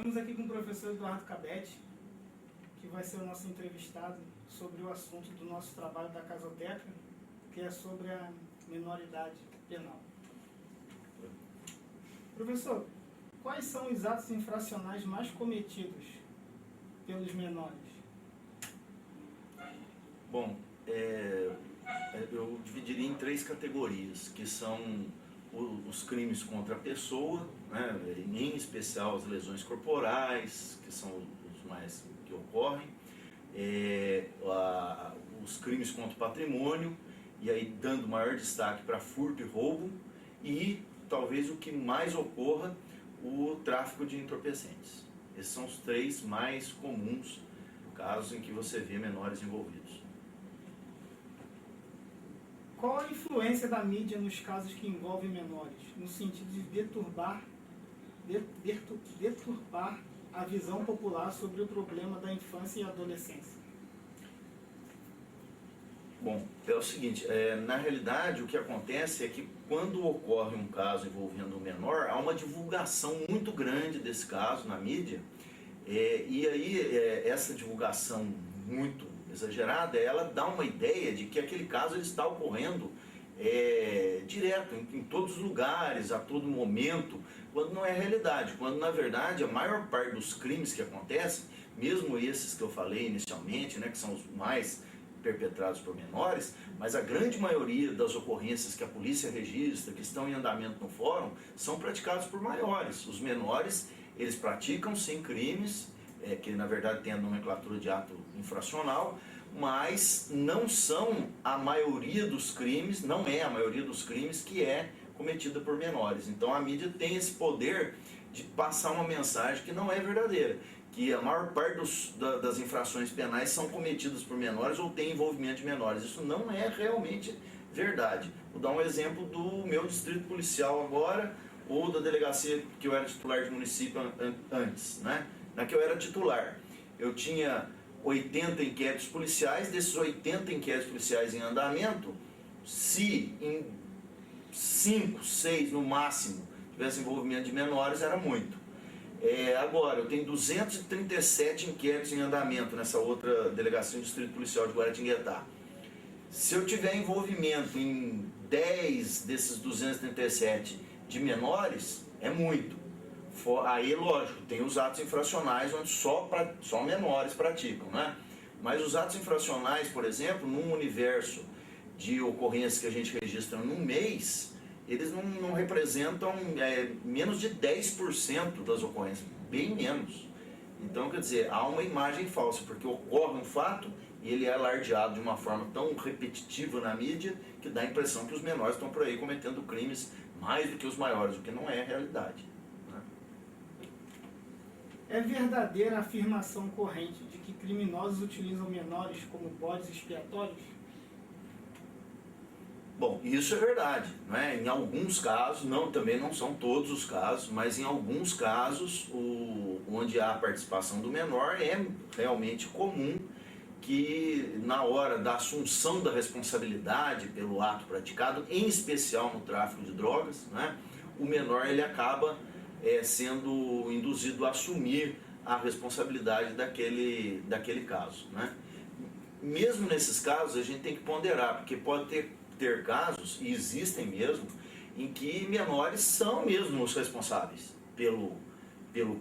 Estamos aqui com o professor Eduardo Cabete, que vai ser o nosso entrevistado sobre o assunto do nosso trabalho da Casoteca, que é sobre a menoridade penal. Professor, quais são os atos infracionais mais cometidos pelos menores? Bom, eu dividiria em três categorias, que são os crimes contra a pessoa, né, em especial as lesões corporais, que são os mais que ocorrem, os crimes contra o patrimônio, e aí dando maior destaque para furto e roubo, e talvez o que mais ocorra, o tráfico de entorpecentes. Esses são os três mais comuns casos em que você vê menores envolvidos. Qual a influência da mídia nos casos que envolvem menores, no sentido de deturpar a visão popular sobre o problema da infância e adolescência? Bom, é o seguinte, na realidade o que acontece é que quando ocorre um caso envolvendo um menor, há uma divulgação muito grande desse caso na mídia, e aí essa divulgação muito exagerada, ela dá uma ideia de que aquele caso ele está ocorrendo direto, em todos os lugares, a todo momento, quando não é realidade, quando na verdade a maior parte dos crimes que acontecem, mesmo esses que eu falei inicialmente, né, que são os mais perpetrados por menores, mas a grande maioria das ocorrências que a polícia registra, que estão em andamento no fórum, são praticados por maiores. Os menores, eles praticam sim crimes, que na verdade tem a nomenclatura de ato infracional, mas não são a maioria dos crimes, não é a maioria dos crimes que é cometida por menores. Então a mídia tem esse poder de passar uma mensagem que não é verdadeira, que a maior parte das infrações penais são cometidas por menores ou tem envolvimento de menores. Isso não é realmente verdade. Vou dar um exemplo do meu distrito policial agora, ou da delegacia que eu era titular de município antes, né? Na que eu era titular, eu tinha 80 inquéritos policiais. Desses 80 inquéritos policiais em andamento, se em 5, 6 no máximo tivesse envolvimento de menores, era muito. Agora, eu tenho 237 inquéritos em andamento nessa outra delegacia do Distrito Policial de Guaratinguetá. Se eu tiver envolvimento em 10 desses 237 de menores, é muito. Aí, lógico, tem os atos infracionais onde só menores praticam, né? Mas os atos infracionais, por exemplo, num universo de ocorrências que a gente registra num mês, eles não representam menos de 10% das ocorrências, bem menos. Então, quer dizer, há uma imagem falsa, porque ocorre um fato e ele é alardeado de uma forma tão repetitiva na mídia que dá a impressão que os menores estão por aí cometendo crimes mais do que os maiores, o que não é a realidade. É verdadeira a afirmação corrente de que criminosos utilizam menores como bodes expiatórios? Bom, isso é verdade, né? Em alguns casos, também não são todos os casos, mas em alguns casos, onde há a participação do menor, é realmente comum que na hora da assunção da responsabilidade pelo ato praticado, em especial no tráfico de drogas, né, o menor ele acaba sendo induzido a assumir a responsabilidade daquele caso, né? Mesmo nesses casos a gente tem que ponderar, porque pode ter casos, e existem mesmo, em que menores são mesmo os responsáveis pelo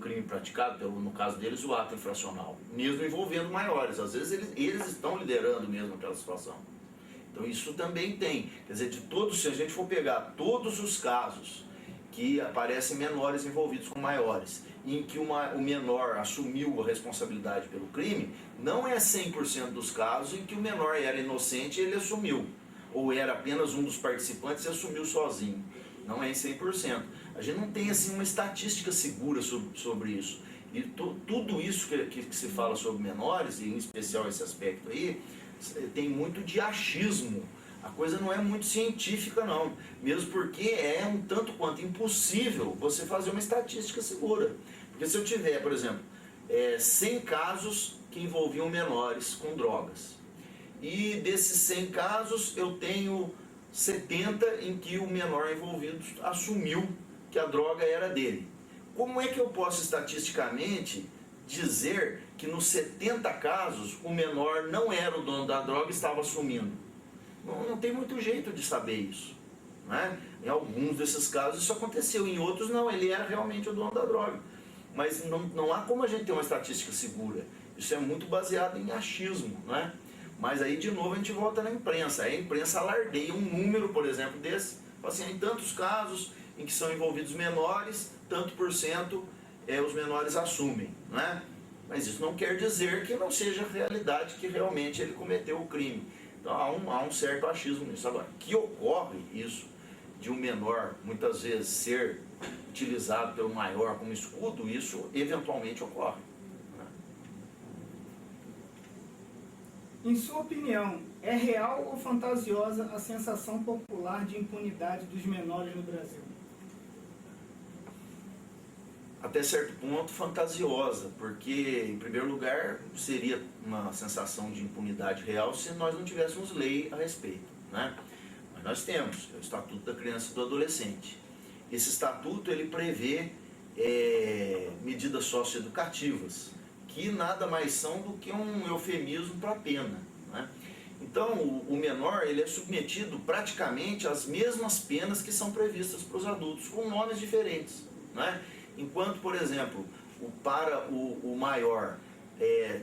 crime praticado, no caso deles o ato infracional, mesmo envolvendo maiores. Às vezes eles estão liderando mesmo aquela situação. Então isso também tem, quer dizer, se a gente for pegar todos os casos que aparecem menores envolvidos com maiores, em que o menor assumiu a responsabilidade pelo crime, não é 100% dos casos em que o menor era inocente e ele assumiu, ou era apenas um dos participantes e assumiu sozinho. Não é em 100%. A gente não tem assim uma estatística segura sobre isso. E tudo isso que se fala sobre menores, e em especial esse aspecto aí, tem muito de achismo. A coisa não é muito científica não, mesmo porque é um tanto quanto impossível você fazer uma estatística segura. Porque se eu tiver, por exemplo, 100 casos que envolviam menores com drogas, e desses 100 casos eu tenho 70 em que o menor envolvido assumiu que a droga era dele. como é que eu posso estatisticamente dizer que nos 70 casos o menor não era o dono da droga e estava assumindo? Não tem muito jeito de saber isso, né? Em alguns desses casos isso aconteceu, em outros não, ele era realmente o dono da droga. Mas não há como a gente ter uma estatística segura. Isso é muito baseado em achismo, né? Mas aí de novo a gente volta na imprensa. Aí a imprensa alardeia um número, por exemplo, desse. Fala assim, em tantos casos em que são envolvidos menores, tanto por cento os menores assumem, né? Mas isso não quer dizer que não seja a realidade que realmente ele cometeu o crime. Então há um certo achismo nisso. Agora, que ocorre isso de um menor muitas vezes ser utilizado pelo maior como escudo, isso eventualmente ocorre. Em sua opinião, é real ou fantasiosa a sensação popular de impunidade dos menores no Brasil? Até certo ponto fantasiosa, porque em primeiro lugar seria uma sensação de impunidade real se nós não tivéssemos lei a respeito, né? Mas nós temos o Estatuto da Criança e do Adolescente. Esse estatuto ele prevê medidas socioeducativas, que nada mais são do que um eufemismo para a pena, né? Então o menor ele é submetido praticamente às mesmas penas que são previstas para os adultos, com nomes diferentes, né? Enquanto, por exemplo, para o maior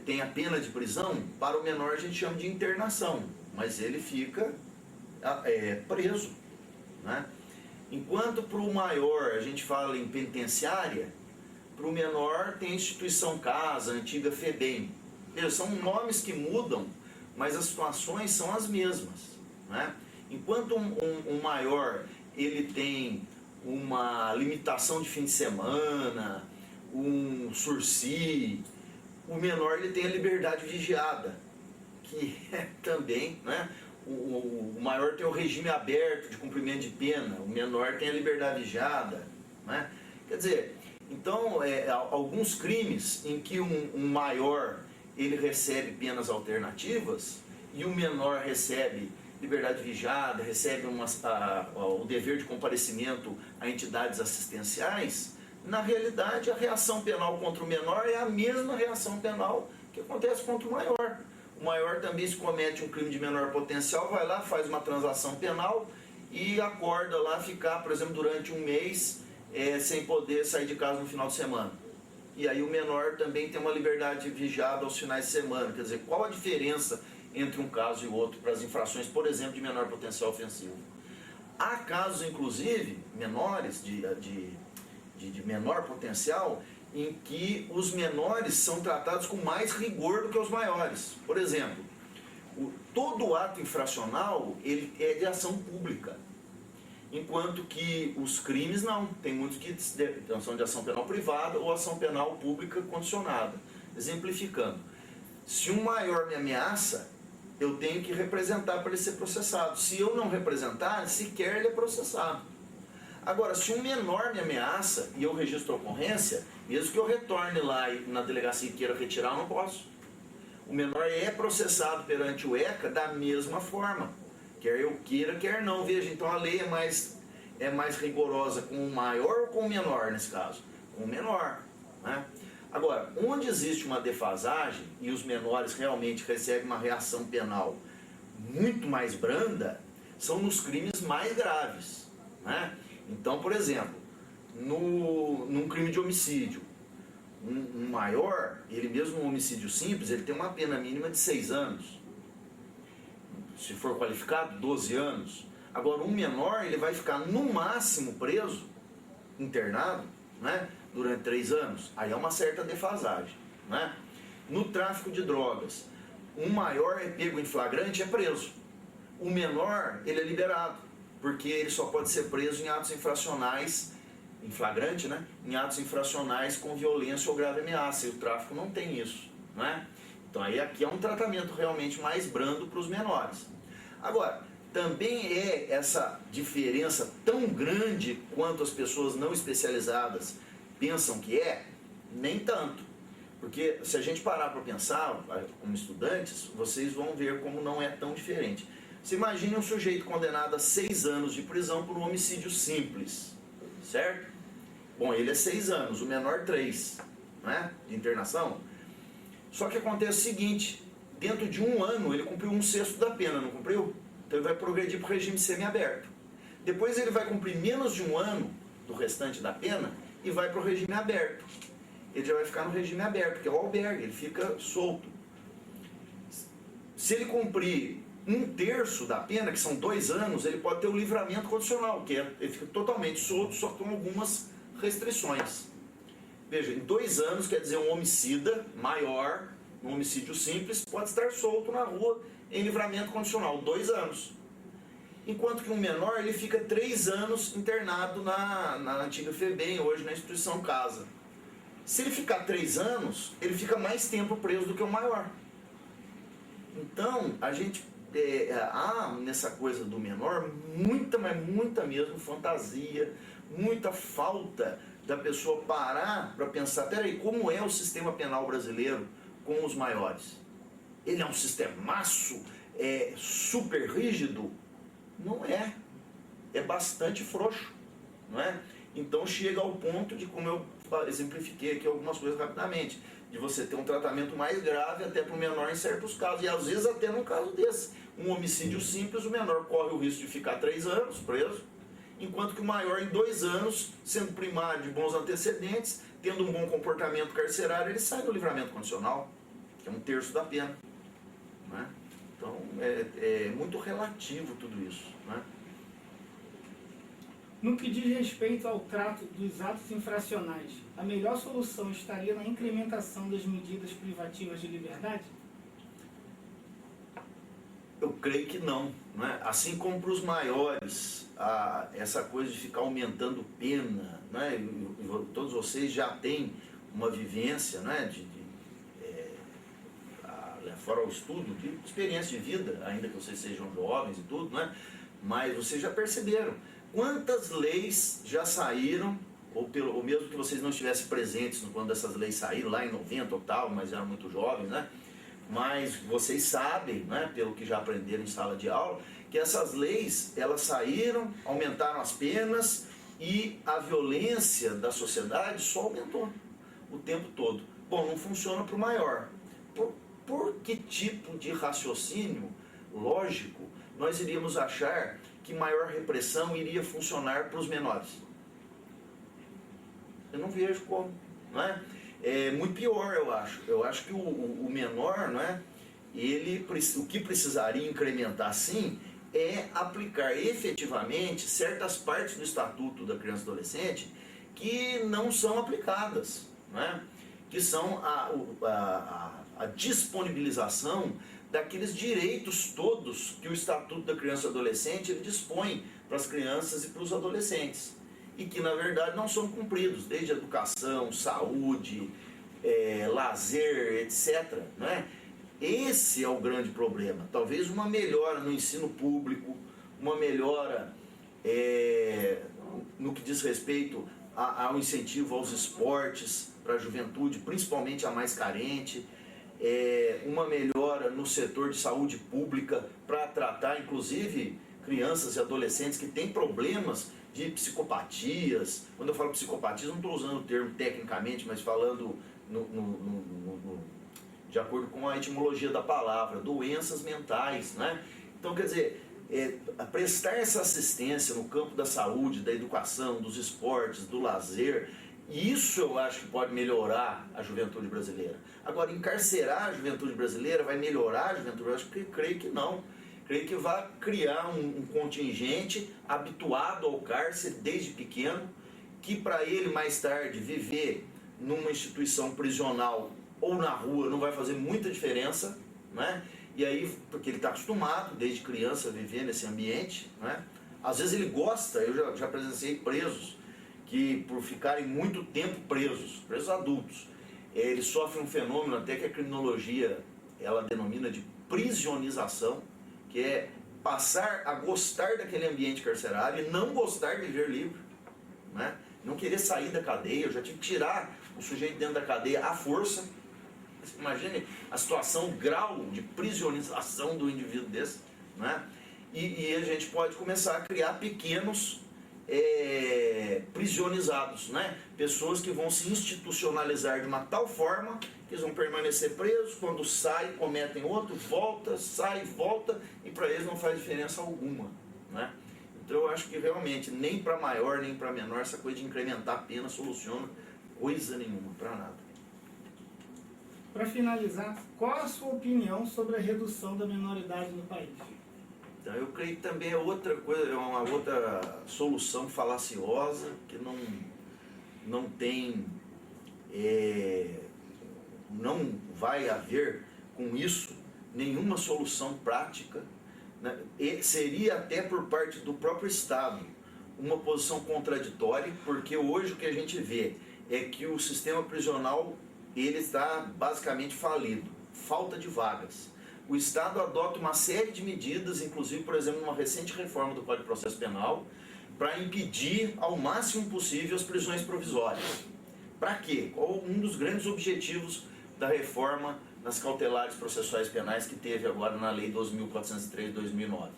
tem a pena de prisão, para o menor a gente chama de internação, mas ele fica preso, né? Enquanto para o maior a gente fala em penitenciária, para o menor tem a instituição casa, a antiga FEBEM. São nomes que mudam, mas as situações são as mesmas, né? Enquanto um maior ele tem uma limitação de fim de semana, um sursi, o menor ele tem a liberdade vigiada, que é também, né? O maior tem o regime aberto de cumprimento de pena, o menor tem a liberdade vigiada, né? Quer dizer, então alguns crimes em que um maior ele recebe penas alternativas e o menor recebe liberdade vigiada, recebe o dever de comparecimento a entidades assistenciais, na realidade a reação penal contra o menor é a mesma reação penal que acontece contra o maior. O maior também, se comete um crime de menor potencial, vai lá, faz uma transação penal e acorda lá ficar, por exemplo, durante um mês sem poder sair de casa no final de semana. E aí o menor também tem uma liberdade vigiada aos finais de semana. Quer dizer, qual a diferença entre um caso e outro para as infrações, por exemplo, de menor potencial ofensivo? Há casos, inclusive, menores, de menor potencial, em que os menores são tratados com mais rigor do que os maiores. Por exemplo, todo ato infracional ele é de ação pública, enquanto que os crimes não. Tem muitos que são de ação penal privada ou ação penal pública condicionada. Exemplificando, se um maior me ameaça, eu tenho que representar para ele ser processado. Se eu não representar, sequer ele é processado. Agora, se um menor me ameaça e eu registro a ocorrência, mesmo que eu retorne lá na delegacia e queira retirar, eu não posso. O menor é processado perante o ECA da mesma forma, quer eu queira, quer não. Veja, então a lei é mais rigorosa com o maior ou com o menor nesse caso? Com o menor, né? Agora, onde existe uma defasagem e os menores realmente recebem uma reação penal muito mais branda, são nos crimes mais graves, né? Então, por exemplo, num crime de homicídio, um maior, ele mesmo um homicídio simples, ele tem uma pena mínima de 6 anos. Se for qualificado, 12 anos. Agora, um menor, ele vai ficar no máximo preso, internado, né, durante 3 anos. Aí é uma certa defasagem, né? No tráfico de drogas, um maior é pego em flagrante, é preso. O menor, ele é liberado, porque ele só pode ser preso em atos infracionais, em flagrante, né? Em atos infracionais com violência ou grave ameaça, e o tráfico não tem isso, né? Então aí aqui é um tratamento realmente mais brando para os menores. Agora, também é essa diferença tão grande quanto as pessoas não especializadas pensam que é? Nem tanto. Porque se a gente parar para pensar, como estudantes, vocês vão ver como não é tão diferente. Você imagine um sujeito condenado a 6 anos de prisão por um homicídio simples, certo? Bom, ele é 6 anos, o menor 3, né, de internação. Só que acontece o seguinte, dentro de 1 ano ele cumpriu 1/6 da pena, não cumpriu? Então ele vai progredir para o regime semiaberto. Depois ele vai cumprir menos de 1 ano do restante da pena e vai para o regime aberto. Ele já vai ficar no regime aberto, que é o albergue, ele fica solto. Se ele cumprir 1/3 da pena, que são 2 anos, ele pode ter o livramento condicional, que é, ele fica totalmente solto, só com algumas restrições. Veja, em 2 anos, quer dizer, um homicida maior, um homicídio simples, pode estar solto na rua em livramento condicional, 2 anos. Enquanto que um menor, ele fica 3 anos internado na antiga FEBEM, hoje na instituição Casa. Se ele ficar 3 anos, ele fica mais tempo preso do que o maior. Então, a gente há nessa coisa do menor muita, mas muita mesmo fantasia, muita falta da pessoa parar para pensar, peraí, como é o sistema penal brasileiro com os maiores? Ele é um sistemaço, super rígido? Não é. É bastante frouxo, não é? Então chega ao ponto de, como eu exemplifiquei aqui algumas coisas rapidamente, de você ter um tratamento mais grave até para o menor em certos casos, e às vezes até num caso desse. Um homicídio simples, o menor corre o risco de ficar 3 anos preso, enquanto que o maior em 2 anos, sendo primário de bons antecedentes, tendo um bom comportamento carcerário, ele sai do livramento condicional, que é 1/3 da pena, né? Então é muito relativo tudo isso, né? No que diz respeito ao trato dos atos infracionais, a melhor solução estaria na incrementação das medidas privativas de liberdade? Eu creio que não, né? Assim como para os maiores, essa coisa de ficar aumentando pena, né? Todos vocês já têm uma vivência, né? Fora o estudo, de experiência de vida, ainda que vocês sejam jovens e tudo, né? Mas vocês já perceberam quantas leis já saíram, ou mesmo que vocês não estivessem presentes quando essas leis saíram, lá em 90 ou tal, mas eram muito jovens, né? Mas vocês sabem, né, pelo que já aprenderam em sala de aula, que essas leis, elas saíram, aumentaram as penas e a violência da sociedade só aumentou o tempo todo. Bom, não funciona para o maior. Por que tipo de raciocínio lógico nós iríamos achar que maior repressão iria funcionar para os menores? Eu não vejo como, não é? É muito pior, eu acho. Eu acho que o menor, não é? O que precisaria incrementar, sim, é aplicar efetivamente certas partes do Estatuto da Criança e Adolescente que não são aplicadas, não é? Que são a disponibilização daqueles direitos todos que o Estatuto da Criança e Adolescente ele dispõe para as crianças e para os adolescentes, e que na verdade não são cumpridos, desde educação, saúde, lazer, etc. Não é? Esse é o grande problema. Talvez uma melhora no ensino público, uma melhora no que diz respeito ao incentivo aos esportes para a juventude, principalmente a mais carente, uma melhora no setor de saúde pública para tratar inclusive crianças e adolescentes que têm problemas de psicopatias. Quando eu falo psicopatia, não estou usando o termo tecnicamente, mas falando de acordo com a etimologia da palavra, doenças mentais, né? Então, quer dizer, prestar essa assistência no campo da saúde, da educação, dos esportes, do lazer, isso eu acho que pode melhorar a juventude brasileira. Agora, encarcerar a juventude brasileira vai melhorar a juventude? Eu acho que creio que não. Creio que vai criar um contingente habituado ao cárcere desde pequeno, que para ele mais tarde viver numa instituição prisional ou na rua não vai fazer muita diferença, né? E aí, porque ele está acostumado desde criança a viver nesse ambiente, né? Às vezes ele gosta, eu já presenciei presos que por ficarem muito tempo presos adultos, eles sofrem um fenômeno até que a criminologia ela denomina de prisionização, que é passar a gostar daquele ambiente carcerário e não gostar de viver livre, né? Não querer sair da cadeia. Eu já tive que tirar o sujeito dentro da cadeia à força. Imagine a situação, o grau de prisionização do indivíduo desse, né? E a gente pode começar a criar pequenos prisionizados, né? Pessoas que vão se institucionalizar de uma tal forma que eles vão permanecer presos, quando saem, cometem outro, volta, sai, volta, e para eles não faz diferença alguma, né? Então eu acho que realmente nem para maior nem para menor essa coisa de incrementar a pena soluciona coisa nenhuma, para nada. Para finalizar, qual a sua opinião sobre a redução da menoridade no país? Então, eu creio que também é outra coisa, é uma outra solução falaciosa, que não tem, não vai haver com isso nenhuma solução prática, né? E seria até por parte do próprio Estado uma posição contraditória, porque hoje o que a gente vê é que o sistema prisional ele está basicamente falido, falta de vagas. O Estado adota uma série de medidas, inclusive, por exemplo, uma recente reforma do Código de Processo Penal, para impedir ao máximo possível as prisões provisórias. Para quê? Qual um dos grandes objetivos da reforma nas cautelares processuais penais que teve agora na Lei 12.403 de 2009?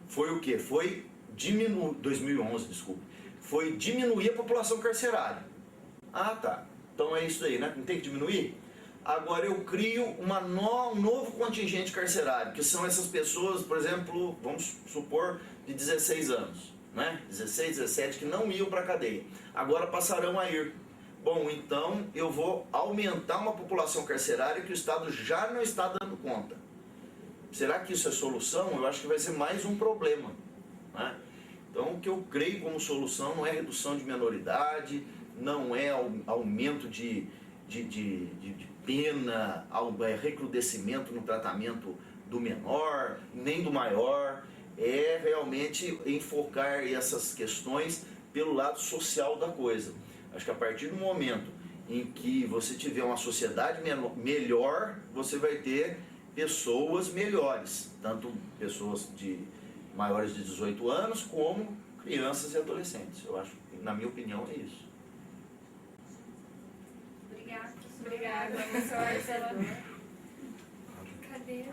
Foi o quê? Foi 2011, desculpa. Foi diminuir a população carcerária. Ah, tá. Então é isso aí, né? Não tem que diminuir? Agora eu crio um novo contingente carcerário, que são essas pessoas, por exemplo, vamos supor, de 16 anos, né? 16, 17, que não iam para a cadeia. Agora passarão a ir. Bom, então eu vou aumentar uma população carcerária que o Estado já não está dando conta. Será que isso é solução? Eu acho que vai ser mais um problema, né? Então o que eu creio como solução não é redução de menoridade, não é aumento de pena, recrudescimento no tratamento do menor, nem do maior, é realmente enfocar essas questões pelo lado social da coisa. Acho que a partir do momento em que você tiver uma sociedade melhor, você vai ter pessoas melhores, tanto pessoas maiores de 18 anos, como crianças e adolescentes. Eu acho que, na minha opinião, é isso. Obrigada, professor. Cadê?